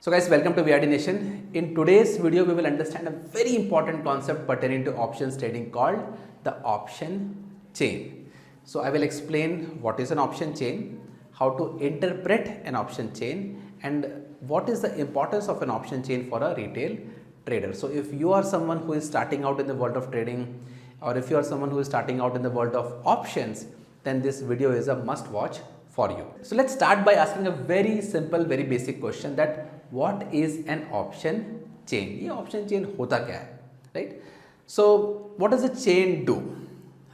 So guys, welcome to VRDNation. In today's video, we will understand a very important concept pertaining to options trading called the option chain. So I will explain what is an option chain, how to interpret an option chain, and what is the importance of an option chain for a retail trader. So if you are someone who is starting out in the world of trading, or if you are someone who is starting out in the world of options, then this video is a must watch for you. So let's start by asking a very simple, very basic question, that what is an option chain? ये option chain होता क्या है, right? So what does a chain do,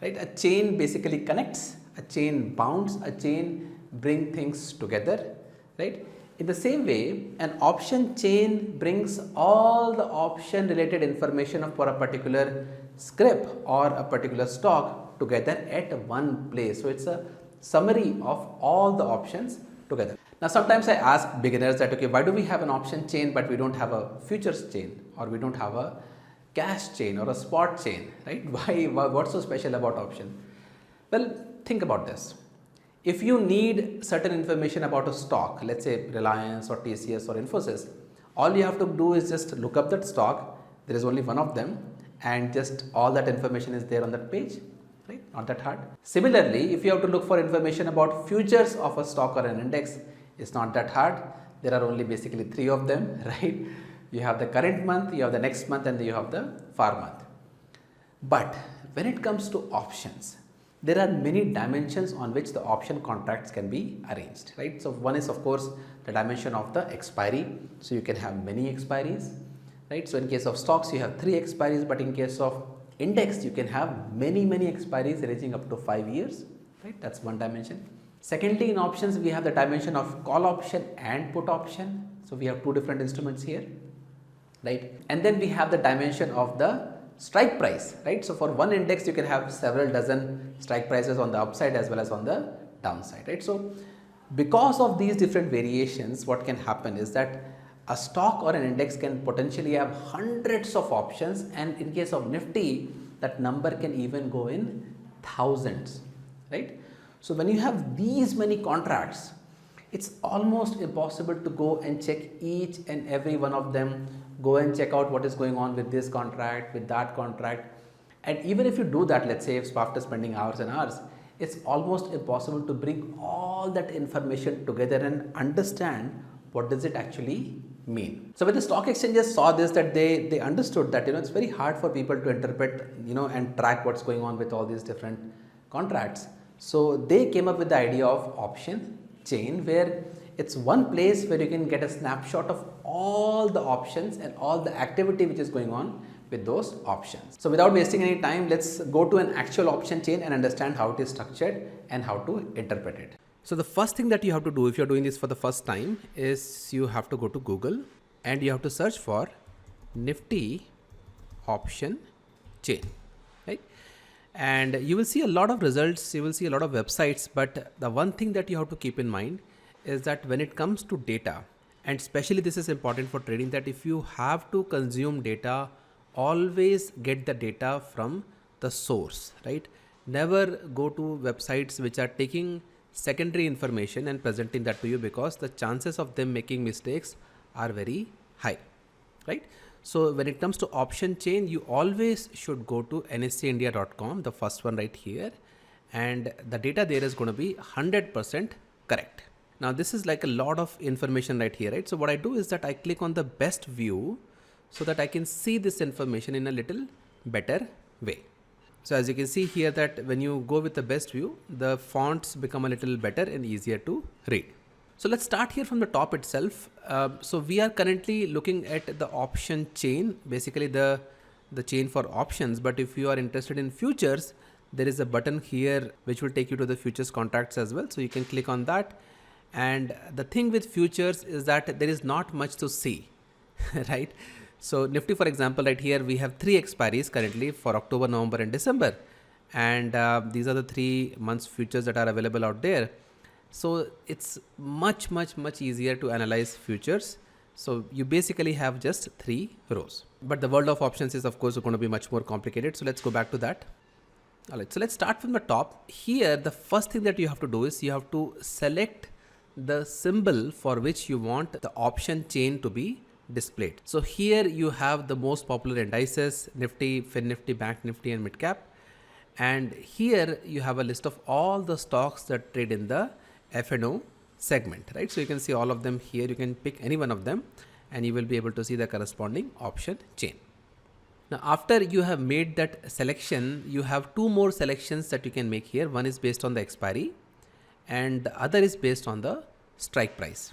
right? A chain basically connects, a chain bounds, a chain bring things together, right? In the same way, an option chain brings all the option related information for a particular script or a particular stock together at one place. So it's a summary of all the options together. Now sometimes I ask beginners that, okay, why do we have an option chain but we don't have a futures chain, or we don't have a cash chain or a spot chain, right? Why what's so special about option? Well, think about this. If you need certain information about a stock, let's say Reliance or TCS or Infosys, all you have to do is just look up that stock. There is only one of them, and just all that information is there on that page, right? Not that hard. Similarly, if you have to look for information about futures of a stock or an index, it's not that hard. There are only basically three of them, right? You have the current month, you have the next month, and you have the far month. But when it comes to options, there are many dimensions on which the option contracts can be arranged, right? So one is of course the dimension of the expiry. So you can have many expiries, right? So in case of stocks, you have 3 expiries, but in case of index, you can have many expiries ranging up to 5 years, right? That's one dimension. Secondly, in options, we have the dimension of call option and put option. So we have two different instruments here, right? And then we have the dimension of the strike price, right? So for one index, you can have several dozen strike prices on the upside as well as on the downside, right? So because of these different variations, what can happen is that a stock or an index can potentially have hundreds of options, and in case of Nifty, that number can even go in thousands, right? So when you have these many contracts, it's almost impossible to go and check each and every one of them, go and check out what is going on with this contract, with that contract. And even if you do that, let's say if after spending hours and hours, it's almost impossible to bring all that information together and understand what does it actually mean. So when the stock exchanges saw this, that they understood that, it's very hard for people to interpret, and track what's going on with all these different contracts. So they came up with the idea of option chain, where it's one place where you can get a snapshot of all the options and all the activity which is going on with those options. So without wasting any time, let's go to an actual option chain and understand how it is structured and how to interpret it. So the first thing that you have to do if you're doing this for the first time is you have to go to Google and you have to search for Nifty option chain, right? And you will see a lot of results, you will see a lot of websites, but the one thing that you have to keep in mind is that when it comes to data, and especially this is important for trading, that if you have to consume data, always get the data from the source, right? Never go to websites which are taking secondary information and presenting that to you, because the chances of them making mistakes are very high, right? So when it comes to option chain, you always should go to nseindia.com, the first one right here, and the data there is going to be 100% correct. Now this is like a lot of information right here, right? So what I do is that I click on the best view so that I can see this information in a little better way. So as you can see here, that when you go with the best view, the fonts become a little better and easier to read. So let's start here from the top itself. So we are currently looking at the option chain, basically the chain for options. But if you are interested in futures, there is a button here which will take you to the futures contracts as well. So you can click on that. And the thing with futures is that there is not much to see, right? So Nifty, for example, right here, we have 3 expiries currently for October, November and December. And these are the 3 months futures that are available out there. So it's much easier to analyze futures. So you basically have just 3 rows. But the world of options is of course going to be much more complicated. So let's go back to that. Alright, so let's start from the top. Here, the first thing that you have to do is you have to select the symbol for which you want the option chain to be displayed. So here you have the most popular indices, Nifty, Fin Nifty, Bank Nifty and Midcap. And here you have a list of all the stocks that trade in the F&O segment, right? So you can see all of them here. You can pick any one of them and you will be able to see the corresponding option chain. Now, after you have made that selection, you have two more selections that you can make here. One is based on the expiry and the other is based on the strike price.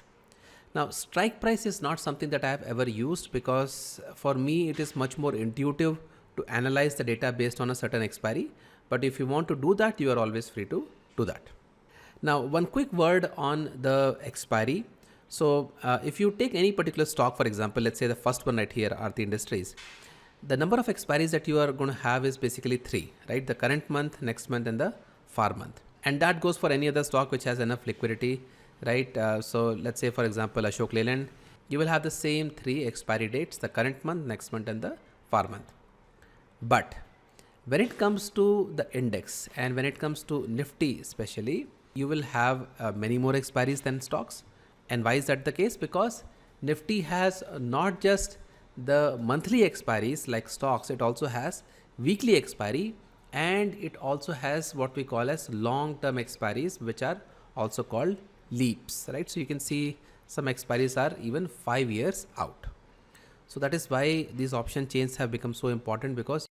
Now, strike price is not something that I have ever used because for me, it is much more intuitive to analyze the data based on a certain expiry. But if you want to do that, you are always free to do that. Now, one quick word on the expiry. So if you take any particular stock, for example, let's say the first one right here, Aarti Industries, the number of expiries that you are going to have is basically 3, right? The current month, next month and the far month. And that goes for any other stock which has enough liquidity, right? So let's say, for example, Ashok Leyland, you will have the same 3 expiry dates, the current month, next month and the far month. But when it comes to the index and when it comes to Nifty especially, you will have many more expiries than stocks. And why is that the case? Because Nifty has not just the monthly expiries like stocks, it also has weekly expiry and it also has what we call as long-term expiries, which are also called leaps, right? So you can see some expiries are even 5 years out. So that is why these option chains have become so important, because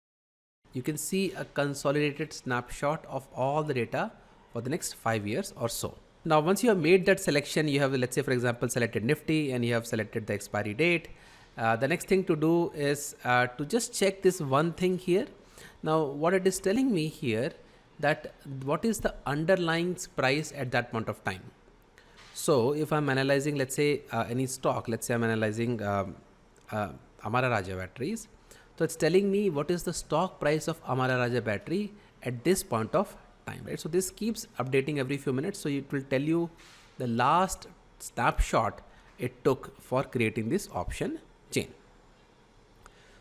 you can see a consolidated snapshot of all the data for the next 5 years or so. Now, once you have made that selection, you have, let's say, for example, selected Nifty and you have selected the expiry date. The next thing to do is to just check this one thing here. Now, what it is telling me here, that what is the underlying price at that point of time. So if I'm analyzing, let's say any stock, let's say I'm analyzing Amara Raja batteries. So it's telling me what is the stock price of Amara Raja battery at this point of time, right? So this keeps updating every few minutes. So it will tell you the last snapshot it took for creating this option chain.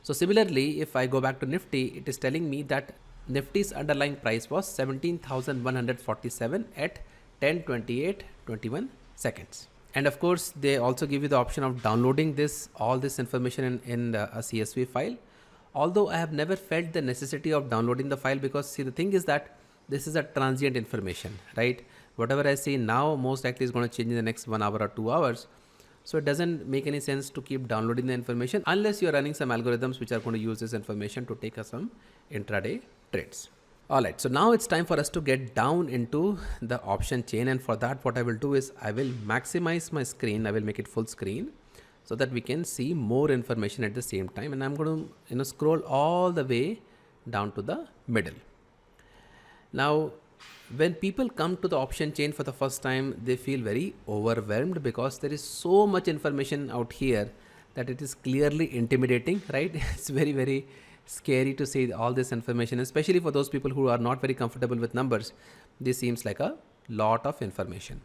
So similarly, if I go back to Nifty, it is telling me that Nifty's underlying price was 17,147 at 10:28:21 seconds. And of course, they also give you the option of downloading all this information in a CSV file. Although I have never felt the necessity of downloading the file, because see, the thing is that this is a transient information, right? Whatever I see now most likely is going to change in the next 1 hour or 2 hours. So it doesn't make any sense to keep downloading the information unless you're running some algorithms which are going to use this information to take us some intraday trades. All right, so now it's time for us to get down into the option chain, and for that what I will do is I will maximize my screen. I will make it full screen so that we can see more information at the same time, and I'm going to scroll all the way down to the middle. Now, when people come to the option chain for the first time, they feel very overwhelmed because there is so much information out here that it is clearly intimidating, right? It's very, very scary to see all this information, especially for those people who are not very comfortable with numbers. This seems like a lot of information.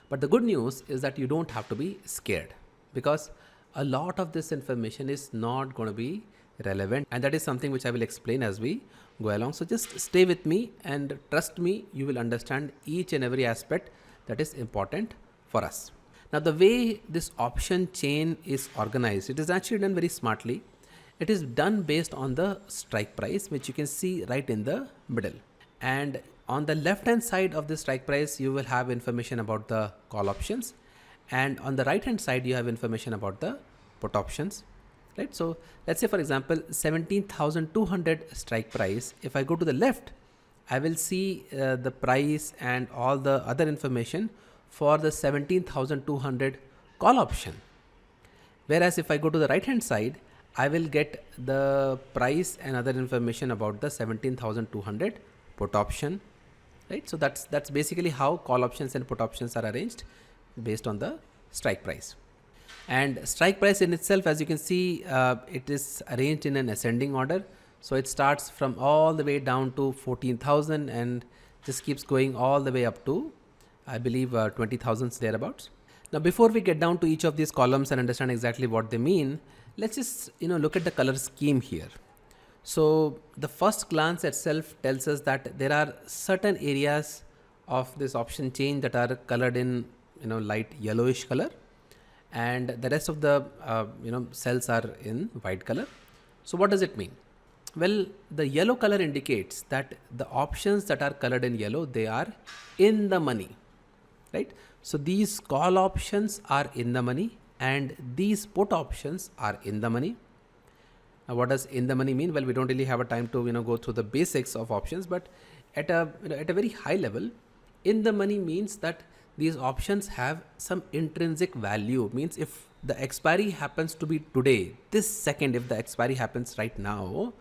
But the good news is that you don't have to be scared, because a lot of this information is not going to be relevant, and that is something which I will explain as we go along. So just stay with me and trust me, you will understand each and every aspect that is important for us. Now, the way this option chain is organized, it is actually done very smartly. It is done based on the strike price, which you can see right in the middle. And on the left hand side of the strike price, you will have information about the call options. And on the right hand side, you have information about the put options. Right? So let's say, for example, 17,200 strike price. If I go to the left, I will see the price and all the other information for the 17,200 call option. Whereas if I go to the right hand side, I will get the price and other information about the 17,200 put option. Right? So that's basically how call options and put options are arranged based on the strike price. And strike price in itself, as you can see, it is arranged in an ascending order. So it starts from all the way down to 14,000 and just keeps going all the way up to, I believe, 20,000 thereabouts. Now, before we get down to each of these columns and understand exactly what they mean, let's just look at the color scheme here. So the first glance itself tells us that there are certain areas of this option chain that are colored in light yellowish color, and the rest of the cells are in white color. So what does it mean? Well, the yellow color indicates that the options that are colored in yellow, they are in the money, right? So these call options are in the money and these put options are in the money. Now what does in the money mean? Well, we don't really have a time to go through the basics of options, but at a very high level, in the money means that these options have some intrinsic value. Means if the expiry happens to be today, this second, if the expiry happens right now,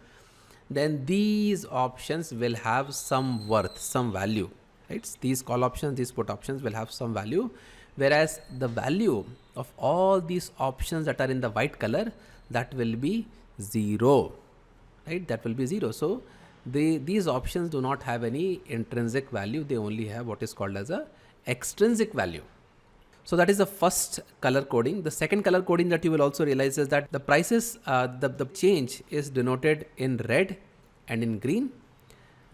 then these options will have some worth, some value, right? These call options, these put options will have some value, whereas the value of all these options that are in the white color, that will be zero, right? That will be zero. So these options do not have any intrinsic value. They only have what is called as a extrinsic value. So that is the first color coding. The second color coding that you will also realize is that the prices, the change is denoted in red and in green.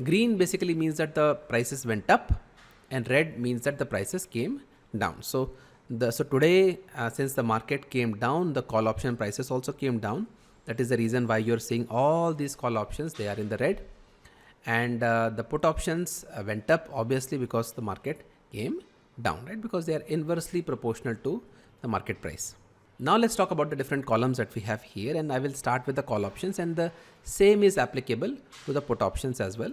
Green basically means that the prices went up, and red means that the prices came down. So today, since the market came down, the call option prices also came down. That is the reason why you're seeing all these call options, they are in the red, and the put options went up, obviously, because the market came down, right? Because they are inversely proportional to the market price. Now let's talk about the different columns that we have here, and I will start with the call options, and the same is applicable to the put options as well.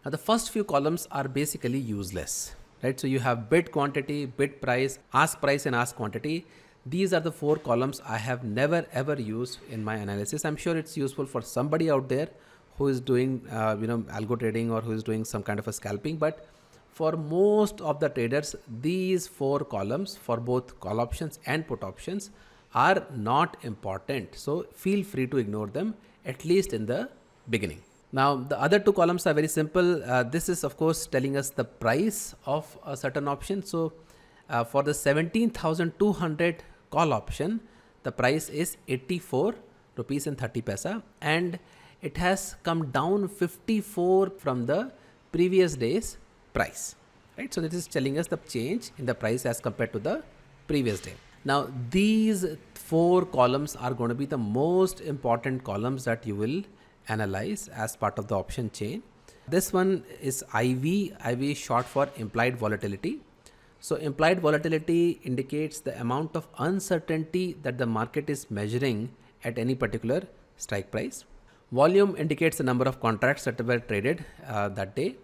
Now the first few columns are basically useless, right? So you have bid quantity, bid price, ask price and ask quantity. These are the four columns I have never ever used in my analysis. I'm sure it's useful for somebody out there who is doing algo trading or who is doing some kind of a scalping, but for most of the traders, these four columns for both call options and put options are not important. So feel free to ignore them, at least in the beginning. Now the other two columns are very simple. This is of course telling us the price of a certain option. So for the 17,200 call option, the price is 84 rupees and 30 paisa, and it has come down 54 from the previous day's price, right? So this is telling us the change in the price as compared to the previous day. Now these four columns are going to be the most important columns that you will analyze as part of the option chain. This one is IV. IV is short for implied volatility. So implied volatility indicates the amount of uncertainty that the market is measuring at any particular strike price. Volume indicates the number of contracts that were traded that day.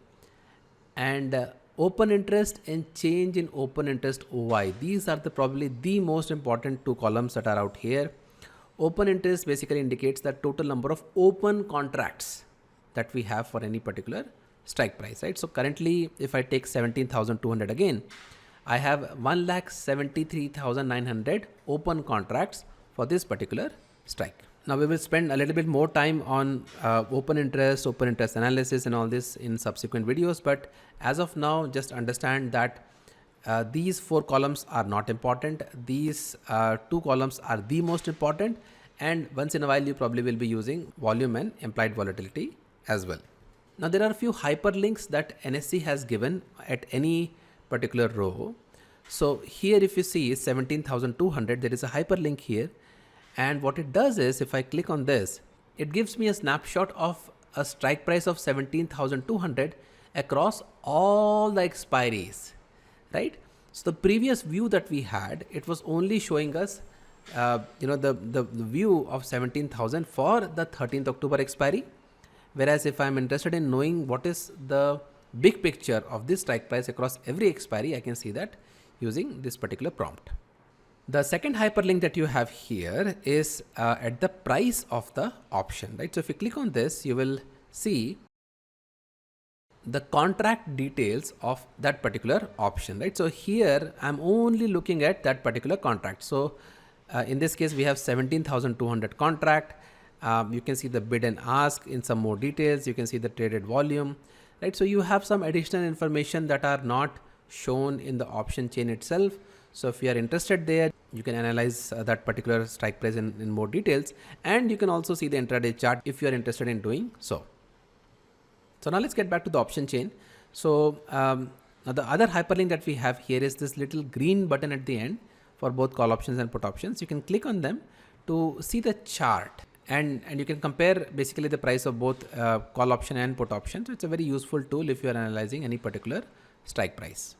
And open interest and change in open interest OI. These are probably the most important two columns that are out here. Open interest basically indicates the total number of open contracts that we have for any particular strike price, right? So currently, if I take 17,200 again, I have 1,73,900 open contracts for this particular strike. Now we will spend a little bit more time on open interest analysis and all this in subsequent videos. But as of now, just understand that these four columns are not important. These two columns are the most important. And once in a while, you probably will be using volume and implied volatility as well. Now there are a few hyperlinks that NSE has given at any particular row. So here, if you see 17,200, there is a hyperlink here. And what it does is, if I click on this, it gives me a snapshot of a strike price of 17,200 across all the expiries, right? So the previous view that we had, it was only showing us, the view of 17,000 for the 13th October expiry. Whereas if I'm interested in knowing what is the big picture of this strike price across every expiry, I can see that using this particular prompt. The second hyperlink that you have here is at the price of the option, right? So if you click on this, you will see the contract details of that particular option, right? So here I'm only looking at that particular contract. So in this case, we have 17,200 contract. You can see the bid and ask in some more details. You can see the traded volume, right? So you have some additional information that are not shown in the option chain itself. So if you are interested there, you can analyze that particular strike price in more details, and you can also see the intraday chart if you are interested in doing so. So now let's get back to the option chain. So Now the other hyperlink that we have here is this little green button at the end for both call options and put options. You can click on them to see the chart, and you can compare basically the price of both call option and put option. So it's a very useful tool if you are analyzing any particular strike price.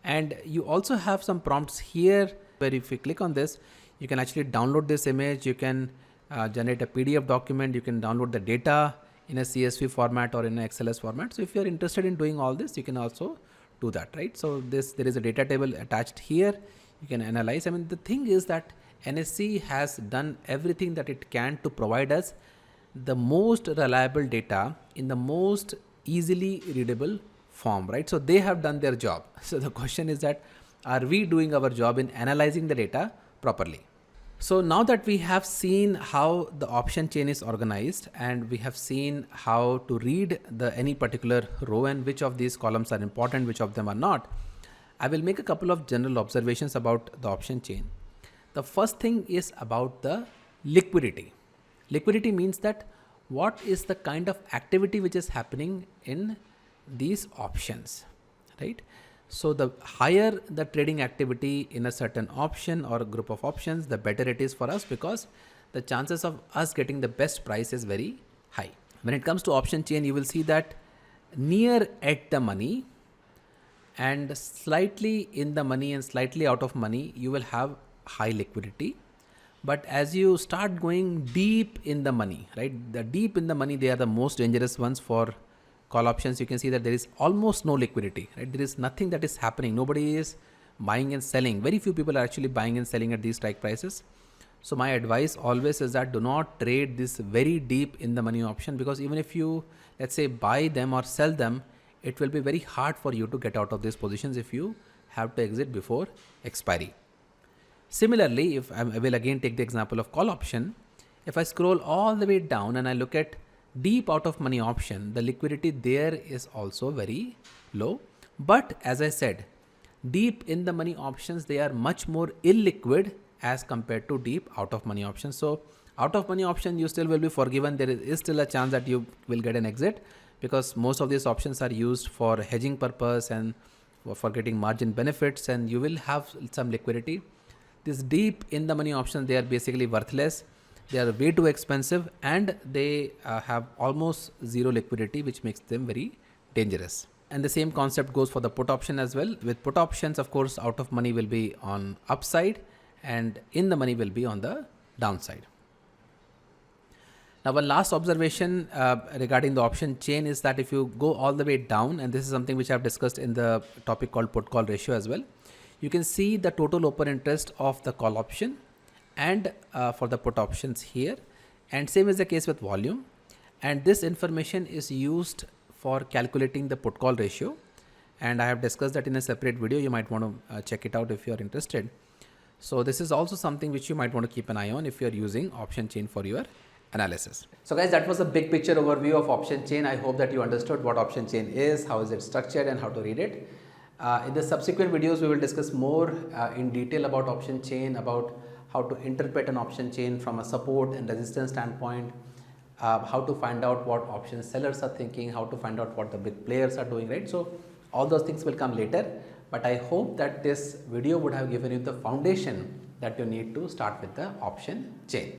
And you also have some prompts here where if you click on this, you can actually download this image, you can generate a PDF document, you can download the data in a CSV format or in an XLS format. So if you're interested in doing all this, you can also do that, right? So there is a data table attached here. You can analyze. I mean, the thing is that NSE has done everything that it can to provide us the most reliable data in the most easily readable form, right? So they have done their job. So the question is that, are we doing our job in analyzing the data properly? So now that we have seen how the option chain is organized and we have seen how to read any particular row and which of these columns are important, which of them are not, I will make a couple of general observations about the option chain. The first thing is about the liquidity. Liquidity means that what is the kind of activity which is happening in these options, right? So the higher the trading activity in a certain option or a group of options, the better it is for us, because the chances of us getting the best price is very high. When it comes to option chain, you will see that near at the money and slightly in the money and slightly out of money, you will have high liquidity. But as you start going deep in the money, right? The deep in the money, they are the most dangerous ones for call options. You can see that there is almost no liquidity, right? There is nothing that is happening. Nobody is buying and selling. Very few people are actually buying and selling at these strike prices. So my advice always is that do not trade this very deep in the money option, because even if you, let's say, buy them or sell them, it will be very hard for you to get out of these positions if you have to exit before expiry. Similarly, if I will again take the example of call option, if I scroll all the way down and I look at deep out of money option, the liquidity there is also very low. But as I said, deep in the money options, they are much more illiquid as compared to deep out of money options. So out of money option, you still will be forgiven. There is still a chance that you will get an exit, because most of these options are used for hedging purpose and for getting margin benefits, and you will have some liquidity. This deep in the money options, they are basically worthless. They are way too expensive, and they have almost zero liquidity, which makes them very dangerous. And the same concept goes for the put option as well. With put options, of course, out of money will be on upside and in the money will be on the downside. Now, one last observation regarding the option chain is that if you go all the way down, and this is something which I have discussed in the topic called put call ratio as well, you can see the total open interest of the call option and for the put options here, and same is the case with volume. And this information is used for calculating the put call ratio, and I have discussed that in a separate video. You might want to check it out if you are interested. So this is also something which you might want to keep an eye on if you are using option chain for your analysis. So guys, that was a big picture overview of option chain. I hope that you understood what option chain is, how is it structured, and how to read it. In the subsequent videos, we will discuss more in detail about option chain, about how to interpret an option chain from a support and resistance standpoint, how to find out what option sellers are thinking, how to find out what the big players are doing, right? So all those things will come later, but I hope that this video would have given you the foundation that you need to start with the option chain.